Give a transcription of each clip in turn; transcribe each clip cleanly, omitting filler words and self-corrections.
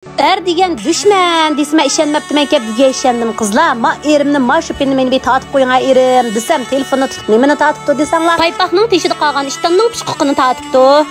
degan düşman desime işenmeptim eke büge işendim kızlar. Ma erimni ma şu beni bir tatıp koyun erim desem telefonu tutup nemini tatıptı desenler. Paypaqның teşidi qalğan iştanның pişqiqini tatıptı.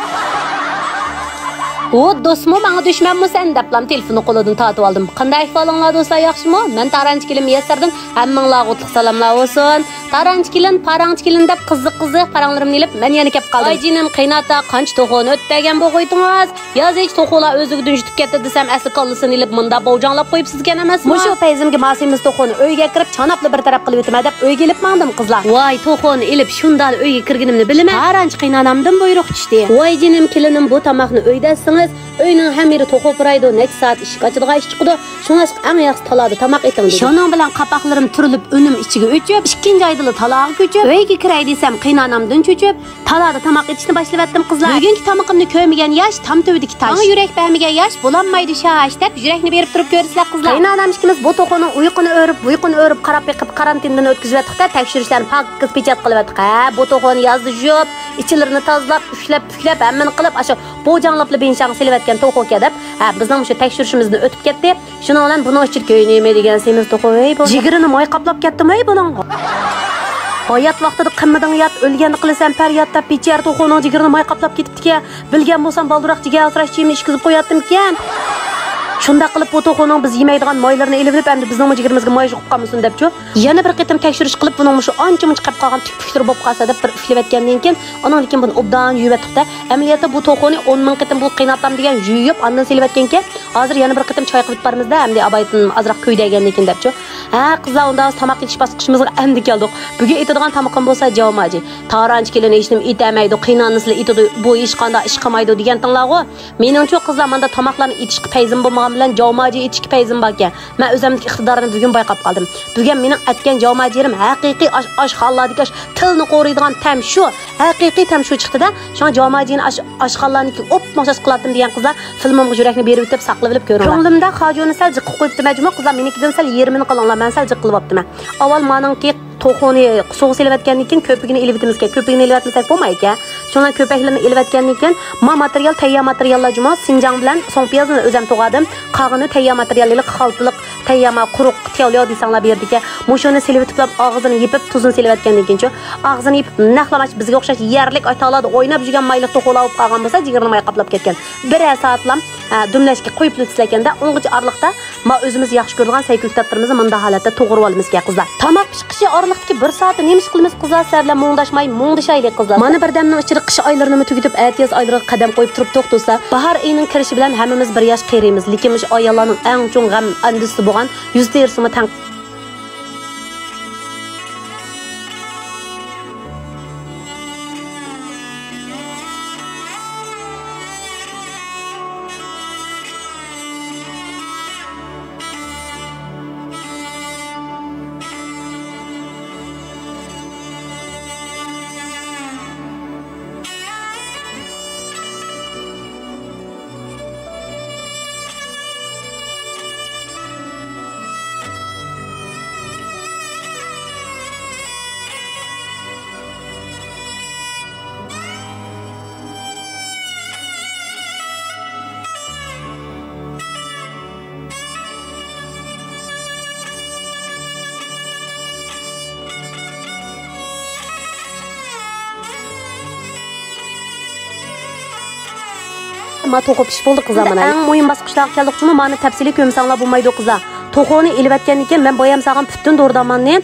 O dostum bana düşman mı sen deplam telefonu qoludan tatıp aldım. Qanday ahvalinglar dostlar, yaxshimi? Men Taranchkilim Yasardan hammanglar qutlug' salomlar olsun. Taranchkilim, Paranchkilim deb qiziq paranglarimni ilib men yana kep qoldim. Ay jinim qiynata qancha to'xoni o'tdagan bu qo'ydingiz. Yoz hech to'xolar o'ziga jutib ketdi desam asli qallisini ilib munda bovjonlab qo'yibsiz ekan emasmi? Mushu payzimga masimiz to'xoni uyga kirib chanapli bir taraf qilib o'tma deb uyga ilib mandim qizlar. Voy to'xoni ilib shundan uyga kirganimni bilma. Taranch qiynanamdan buyruq tushdi. Voy jinim kelinim bu tomoqni uydasingiz. Uyning hamiri to'qib buraydi, necha soat ishga ochilgan ish chiqdi. Shungas eng yaxshi talada tomoq eting dedi. Shuning bilan qapoqlarim turilib unim ichiga o'chib, ikkinchi oydili talog'i ko'chib, uyga kiray desam qiynanamdan cho'chib, talada tomoq etishni boshlavatdim qizlar. Bugungi tomoqimni ko'rmagan yosh tam tövdiki tash. Anga yurak bermagan yosh bo'lolmaydi shash deb yurakni berib turib ko'rsizlar qizlar. Qiynanam ikkimiz bu to'qoning uyquni o'rib qarab yiqib karantindan o'tkazvatdiqda tekshirishlarni pakkis pechat qilvatdiq. Ha, bu to'qoni yozdi jo'b, ichilarini tozalab, ushlab, puklab, hammani qilib, asho bo'janlabli benshang silvatgan to'qo'ga deb, ha, bizning shu tekshirishimizni o'tib ketdi. Shuning bilan buni ochib ko'ynaymi degan semiz to'qo'y bu. Jigirini moy qaplab ketdimi buning? Hayat vaqtida qimmidan yat o'lganni qilasan faryod deb bechar to'qo'ning jigirini moy qaplab ketibdi-ki, bilgan bo'lsam balduroq jigar asrashchimni ishkizib qo'yatdim-kan. Shunda qilib bu to'qo'ning biz yemaydigan moylarini elib endi bizning jigirimizga moy yuqib qolmasin debchi. Yana bir qitim tekshirish qilib buning shu ancha-muncha qilib qolgan tükpüklar bo'lib qolsa deb bir ishlayotgandan keyin, ondan keyin buni obdan yuvatdiqda. Amaliyotda bu to'qo'ni 10 ming qitim bu qiynatam degan yuyib, ondan silvatgan-ki, hozir yana bir qitim choy qilib barimizda, hamda abaytin azroq ko'ydagandan keyin debchi. Ha, qizlar unda tomoq yetish bosqichimizga endi keldik. Bugun etadigan tomoqim bo'lsa javomaji. Taranchkilarni ishnim etamaydi, qiynannislar etadi, bu ish qanday ish qilmaydi degan tinglarga. Meningcha qizlar menda tomoqlarni etishga payzim bo'lmagan bilan javomaji etishga payzim borkan. Men o'zimning iqtidorimni bugun bayqab qoldim. Bugun mening aytgan javomajirim haqiqiy oshxonlardagi tilni qo'riydigan tam shu. Haqiqiy tam shu chiqdi-da. Shuna javomajini oshxonlarniki maxsus qiladim degan qizlar filmimga yurakni berib o'tib saqlab olib ko'ringlar. Ko'nglimda hojoni sal jiqib qo'yibdi majmua qizlar menikidan sal yerimini qilinglar. Men sal jiq qilib olibdim. Avval meningki to'xoni so'g' silayotgandan keyin ko'pigini elibdimizga, ko'pigini elvatmasak bo'lmaydi-ku. Shundan ko'paklarni elvatgandan keyin material tayyor materiallar juma Sinjang bilan Songpiyozni o'zim to'g'adim. Qog'ini tayyor materiallar xaltliq tayyor quruq tayyor desanglar berdik-ku. Mushuni silayotib og'zini yepib tuzini silayotgandan keyin og'zini yepib naqlamash bizga o'xshash yarlik aytoladi o'ynab yurgan mayliq to'qo'lar olib qolgan bo'lsa jigirini may qaplab ketgan. 1 soatlam dumlashga qo'yib o'tslaganda o'ng'ich orliqda ma o'zimiz yaxshi ko'rgan sayko'ktatlarimizni munda holatda to'g'ri olmizga qizlar. Tomoq pishqishi orliqdagi 1 soatni nemish qilamiz qizlar, sizlar bilan mo'ngdashmay mo'ngdashaylik qizlar. Mana birdamning ichida qish oylarini tugatib aytiyaz oylariga qadam qo'yib turib to'xtasa, bahor oyining kirishi bilan hammamiz bir yosh qirimiz, lekin o'sha ayollarning eng cho'ng g'am andisi bo'lgan 100 tersimi tang ma to'qib pish bo'ldi qizlar mana. Eng mo'yin bosqichlarga keldik-chimi, meni tafsiliy ko'msanglar bo'lmaydi qizlar. To'qoni elvatgandan keyin men boyam saqam butun do'rdamanni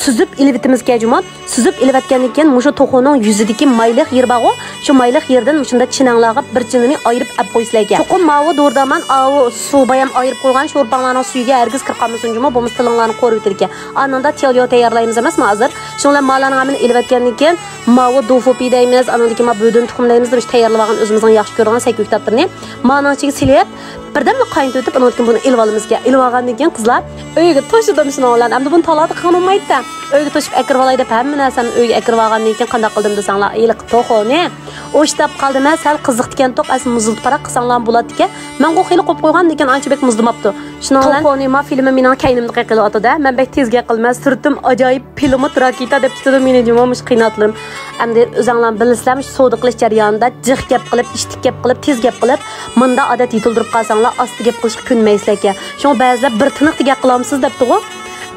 suzib elvatimizga juma. Suzib elvatgandan keyin mushu to'qoning yuzidagi mayliq yer bor, shu mayliq yerdan shunda chinanglarga bir chinini ayirib olib qo'ysizlarga. To'qon mavi do'rdaman, avu suv boyam ayirib qo'ygan sho'rpanlarning suyiga hargiz kirib qolmasin juma, bu mustilinglarni qo'rib o'tirgan. Ananda telyo tayyorlaymiz emasmi hozir? Shunlar mallarni hamini elvatgandan keyin mavi dofopi deymiz, anandagi ma bo'din tuxumlaymiz deb tayyorlab olgan o'zimizning yaxshi ko'rgan sayko'ktatlarni mana ichiga silib birdamni qaynatib o'tib, andan keyin buni ilib olamizga. Ilib olgandan keyin qizlar uyga to'shidim shuni bilan. Endi buni talada qilolmaydi-da. Uyga to'shib akirib olay deb hamma narsani uyga akirib olgandan keyin qanday qildim desanglar, iliq to'xoni o'shtab qoldim, sal qiziq ekan to'q asl muzilib qarab qilsanglar bo'ladi-ku. Men qo'y xili qo'yib qo'ygan ekan ancha bek muzlimabdi. Shuning bilan to'xoni ma filmi mening kaynimni qiqilyapti-da. Men bek tezga qilmas, surtim ajoyib pilot raketa deb tutdim meni jumomish qiynatlim. Endi o'zinglar bilsam, sodi qilish jarayonida jiq gap qilib, ishtik gap qilib, tez gap qilib, menda odat yetildirib qolsanglar bo'lsanglar, asti gap qilishga ko'nmaysizlar ekan. Shunga ba'zilar bir tiniq degap qilamsiz debdi-ku.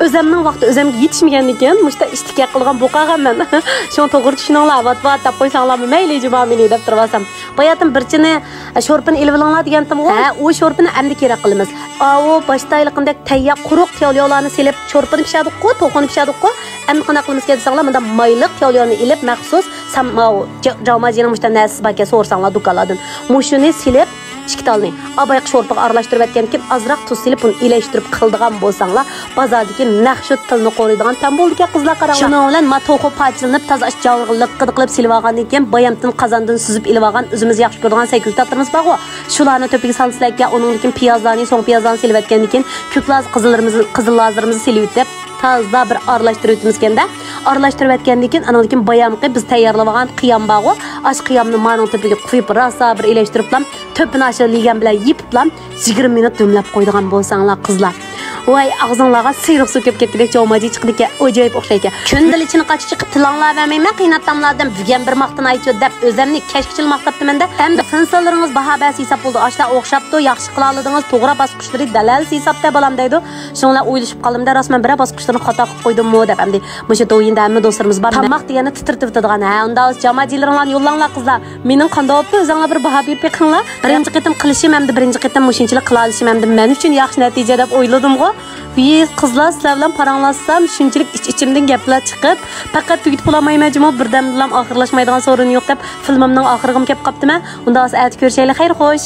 Özümning vaqti özümga yetishmagandan keyin mushta ishtikka qilgan bo'qaganman. Shuni to'g'ri tushuninglar, vat deb qo'ysanglarmi mayli jumamini deb turibsam. Boyatim birchini sho'rpini ilib olinglar degandim-ku. Ha, u sho'rpini endi kerak qilamiz. O boshdayiligindek tayyor quruq tiyolyolarni silib sho'rpini pishadiq-ku, to'qini pishadiq-ku. Endi qana qilamiz desanglar, bunda mayliq tiyolyorni ilib maxsus jamajining mushta narsa baka so'rsanglar do'konlardan. Mushuni silib chikitalni abayq sho'rpaga aralashtirib etgan keyin azroq tuz silib uni ilashtirib qildigan bo'lsanglar, bozordagi naqshut tilni qo'riydigan tam bo'ldi qizlar qaranglar. Shuning bilan ma to'qi pachilinib toza jag'liq qilib silib olgandan keyin bayamdan qozondan suzib ilib olgan o'zimiz yaxshi ko'radigan saykultatlarimiz bor-ku. Shularni to'piga salsizlarga, undan keyin piyozlarni, so'ng piyozlarni silib etgandan keyin ko'klar qizillarimizni silib etib tazda bir aralashtirib o'tmizganda, aralashtirib etgandan keyin anadan keyin bayamqi biz tayyorlab olgan qiyam bor-ku. Ash qiyamni ma'non to'piga qo'yib rosa bir ilashtiriblam, to'pini ashirlagan bilan yipiblam 20 minut dumlab qo'ydigan bo'lsanglar qizlar. Voy, og'zingizga siyruq suv kelib ketgandek jo'maji chiqdi ekan, ajoyib o'xshaydi. Kundil ichini qachi chiqib tilanglar vermayman, qiynattamlardan bugan bir maqtan aytib deb o'zimni kashkichil maqtabdimanda, hamda finsallaringiz bahobasi hisob bo'ldi. Ashlar o'xshabdi, yaxshi qila oldingiz, to'g'ri bosqichlari dalal hisobda bo'lamda edi. Shunlar o'ylashib qoldim-da, rasman bir bosqichlarni xato qilib qo'ydim-mo deb hamda o'sha to'yinda hamma do'stlarimiz bor. Tamoq degani titirtib-tidigan. Ha, unda jo'majilaringlarni yo'llanglar qizlar. Mening qanday bo'lib o'zinglar bir baho berib beqinglar. Birinchi qitim qilishim hamda birinchi qitim mushinchilik qila olishim hamda men uchun yaxshi natija deb o'yladim-ku. Biz qizlar sizlar bilan paranglashsam shunchalik ichimdan gaplar chiqib, faqat tugitib qolamayman-jimo, birdan bilan oxirlashmaydigan sorun yo'q deb filmimning oxiriga kelib qopdimi? Unda o'z aytib ko'rishaylik, xayr xo'sh.